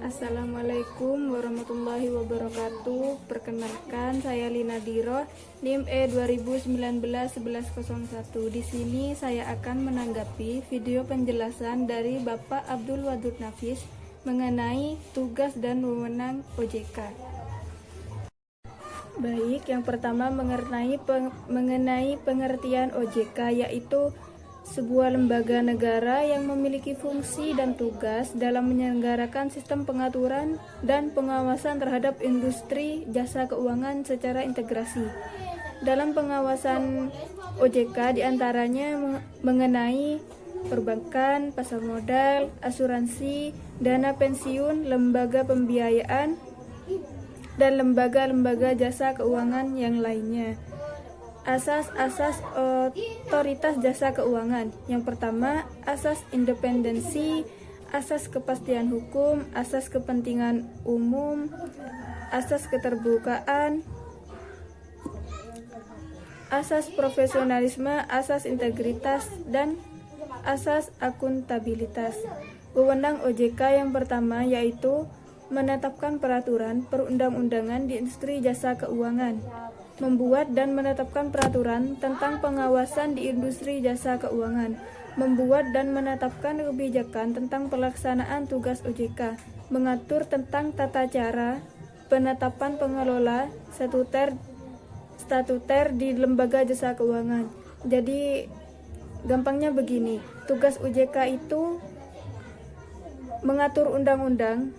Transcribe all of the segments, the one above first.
Assalamualaikum warahmatullahi wabarakatuh. Perkenalkan, saya Lina Diro, NIM E2019-1101. Di sini saya akan menanggapi video penjelasan dari Bapak Abdul Wadud Nafis mengenai tugas dan wewenang OJK. Baik, yang pertama mengenai pengertian OJK, yaitu sebuah lembaga negara yang memiliki fungsi dan tugas dalam menyelenggarakan sistem pengaturan dan pengawasan terhadap industri jasa keuangan secara integrasi. Dalam pengawasan OJK diantaranya mengenai perbankan, pasar modal, asuransi, dana pensiun, lembaga pembiayaan, dan lembaga-lembaga jasa keuangan yang lainnya. Asas-asas otoritas jasa keuangan. Yang pertama, asas independensi, asas kepastian hukum, asas kepentingan umum, asas keterbukaan, asas profesionalisme, asas integritas, dan asas akuntabilitas. Wewenang OJK yang pertama yaitu menetapkan peraturan perundang-undangan di industri jasa keuangan, membuat dan menetapkan peraturan tentang pengawasan di industri jasa keuangan, membuat dan menetapkan kebijakan tentang pelaksanaan tugas OJK, mengatur tentang tata cara penetapan pengelola statuter di lembaga jasa keuangan. Jadi gampangnya begini, tugas OJK itu mengatur undang-undang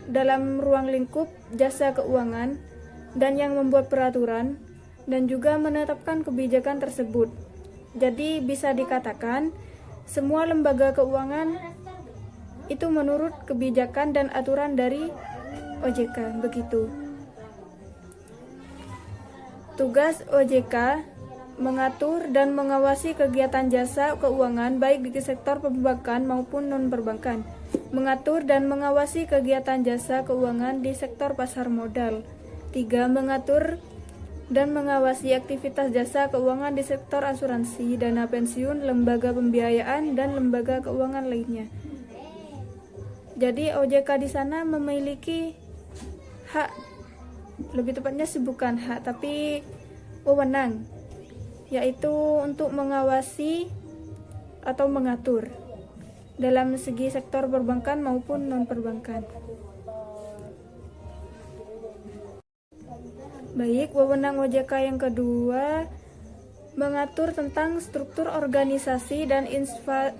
dalam ruang lingkup jasa keuangan dan yang membuat peraturan dan juga menetapkan kebijakan tersebut. Jadi bisa dikatakan semua lembaga keuangan itu menurut kebijakan dan aturan dari OJK, begitu. Tugas OJK mengatur dan mengawasi kegiatan jasa keuangan baik di sektor perbankan maupun non-perbankan, mengatur dan mengawasi kegiatan jasa keuangan di sektor pasar modal. 3. Mengatur dan mengawasi aktivitas jasa keuangan di sektor asuransi, dana pensiun, lembaga pembiayaan, dan lembaga keuangan lainnya. Jadi OJK di sana memiliki hak, lebih tepatnya bukan hak, tapi wewenang, yaitu untuk mengawasi atau mengatur dalam segi sektor perbankan maupun non-perbankan. Baik, wewenang OJK yang kedua mengatur tentang struktur organisasi dan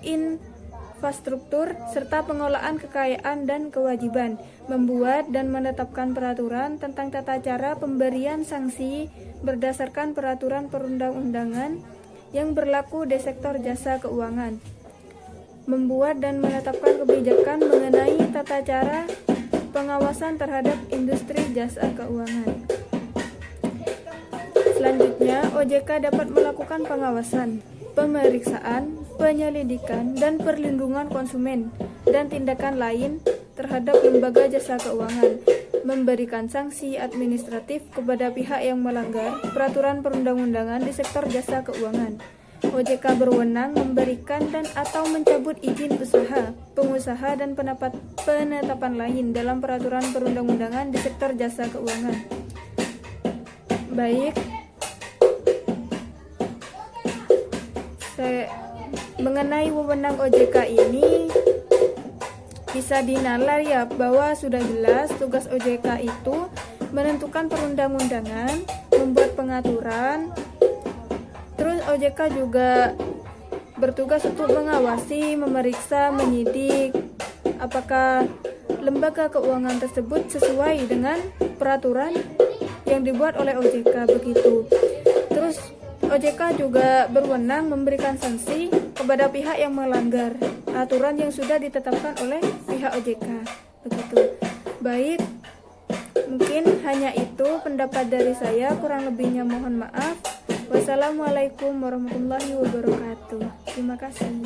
infrastruktur serta pengelolaan kekayaan dan kewajiban, membuat dan menetapkan peraturan tentang tata cara pemberian sanksi berdasarkan peraturan perundang-undangan yang berlaku di sektor jasa keuangan, membuat dan menetapkan kebijakan mengenai tata cara pengawasan terhadap industri jasa keuangan. Selanjutnya, OJK dapat melakukan pengawasan, pemeriksaan, penyelidikan, dan perlindungan konsumen dan tindakan lain terhadap lembaga jasa keuangan, memberikan sanksi administratif kepada pihak yang melanggar peraturan perundang-undangan di sektor jasa keuangan. OJK berwenang memberikan dan atau mencabut izin usaha, pengusaha, dan penetapan lain dalam peraturan perundang-undangan di sektor jasa keuangan. Baik, mengenai wewenang OJK ini bisa dinalar ya bahwa sudah jelas tugas OJK itu menentukan perundang-undangan, membuat pengaturan. Terus OJK juga bertugas untuk mengawasi, memeriksa, menyidik apakah lembaga keuangan tersebut sesuai dengan peraturan yang dibuat oleh OJK, begitu. Terus OJK juga berwenang memberikan sanksi kepada pihak yang melanggar aturan yang sudah ditetapkan oleh pihak OJK, begitu. Baik, mungkin hanya itu pendapat dari saya, kurang lebihnya mohon maaf. Wassalamualaikum warahmatullahi wabarakatuh. Terima kasih.